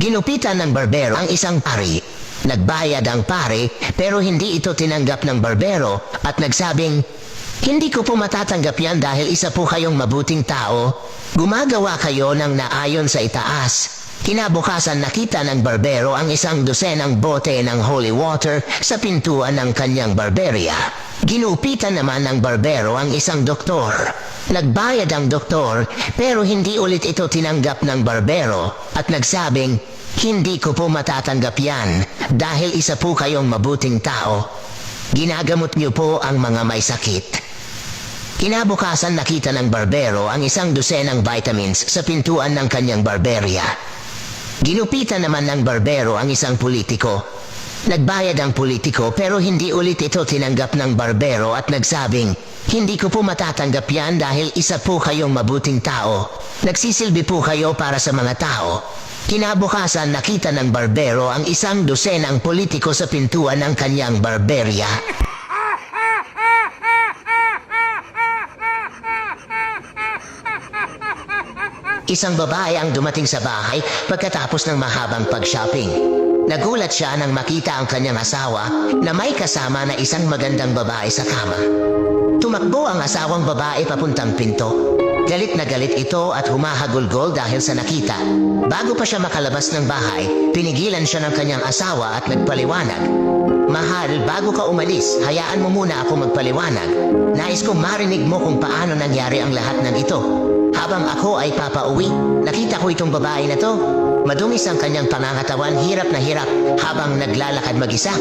Ginupitan ng barbero ang isang pari. Nagbayad ang pari pero hindi ito tinanggap ng barbero at nagsabing, "Hindi ko po matatanggap yan dahil isa po kayong mabuting tao. Gumagawa kayo ng naayon sa itaas." Kinabukasan nakita ng barbero ang isang dosenang bote ng holy water sa pintuan ng kanyang barberia. Ginupitan naman ng barbero ang isang doktor. Nagbayad ang doktor pero hindi ulit ito tinanggap ng barbero at nagsabing, "Hindi ko po matatanggap yan dahil isa po kayong mabuting tao. Ginagamot niyo po ang mga may sakit." Kinabukasan nakita ng barbero ang isang dosenang vitamins sa pintuan ng kanyang barberia. Ginupitan naman ng barbero ang isang politiko. Nagbayad ang politiko pero hindi ulit ito tinanggap ng barbero at nagsabing, "Hindi ko po matatanggap yan dahil isa po kayong mabuting tao. Nagsisilbi po kayo para sa mga tao." Kinabukasan nakita ng barbero ang isang dosenang politiko sa pintuan ng kanyang barberia. Isang babae ang dumating sa bahay pagkatapos ng mahabang pag-shopping. Nagulat siya nang makita ang kanyang asawa na may kasama na isang magandang babae sa kama. Tumakbo ang asawang babae papuntang pinto. Galit na galit ito at humahagulgol dahil sa nakita. Bago pa siya makalabas ng bahay, pinigilan siya ng kanyang asawa at nagpaliwanag. "Mahal, bago ka umalis, hayaan mo muna ako magpaliwanag. Nais kong marinig mo kung paano nangyari ang lahat ng ito. Habang ako ay papauwi, nakita ko itong babae na to. Madumis ang kanyang pangangatawan, hirap na hirap habang naglalakad mag-isa.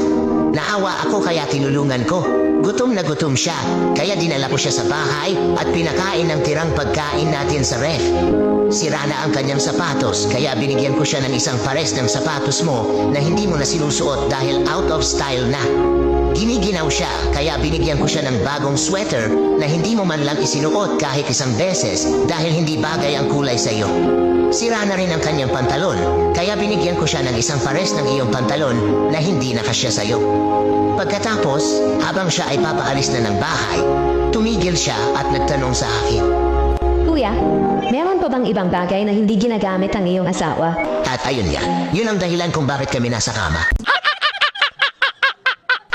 Naawa ako kaya tinulungan ko. Gutom na gutom siya, kaya dinala ko siya sa bahay at pinakain ng tirang pagkain natin sa ref. Sira na ang kanyang sapatos, kaya binigyan ko siya ng isang pares ng sapatos mo na hindi mo na sinusuot dahil out of style na. Giniginaw siya, kaya binigyan ko siya ng bagong sweater na hindi mo man lang isinuot kahit isang beses dahil hindi bagay ang kulay sa iyo. Sira na rin ang kanyang pantalon, kaya binigyan ko siya ng isang pares ng iyong pantalon na hindi nakasya sa iyo." Pagkatapos, habang siya ay papaalis na ng bahay, tumigil siya at nagtanong sa akin. Kuya, meron pa bang ibang bagay na hindi ginagamit ang iyong asawa? At ayun nga, yun ang dahilan kung bakit kami nasa kama.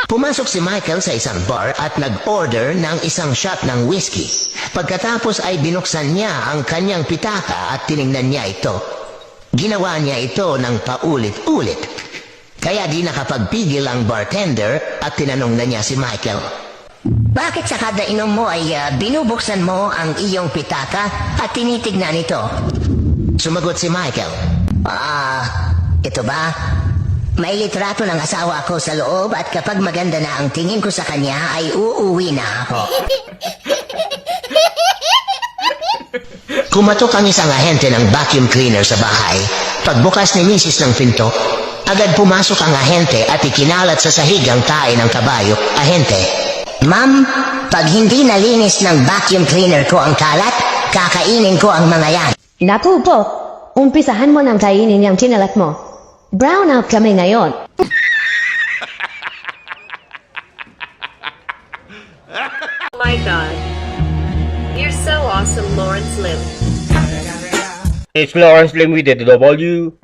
Pumasok si Michael sa isang bar at nag-order ng isang shot ng whiskey. Pagkatapos ay binuksan niya ang kanyang pitaka at tiningnan niya ito. Ginawa niya ito ng paulit-ulit. Kaya di nakapagpigil ang bartender at tinanong na niya si Michael, "Bakit sa kada inom mo ay binubuksan mo ang iyong pitaka at tinitignan ito?" Sumagot si Michael, Ito ba? May litrato ng asawa ko sa loob at kapag maganda na ang tingin ko sa kanya ay uuwi na ako." Kumatok ang isang ahente ng vacuum cleaner sa bahay. Pagbukas ni Mrs. ng pinto, agad pumasok ang ahente at ikinalat sa sahig ang tae ng kabayo. Ahente, "Ma'am, pag hindi nalinis ng vacuum cleaner ko ang kalat, kakainin ko ang mga yan." Naku po, umpisahan mo ng kainin yung tinalat mo. Brown out kami ngayon. Oh my god. You're so awesome, Lawrence Lim. It's Lawrence Lim with the W.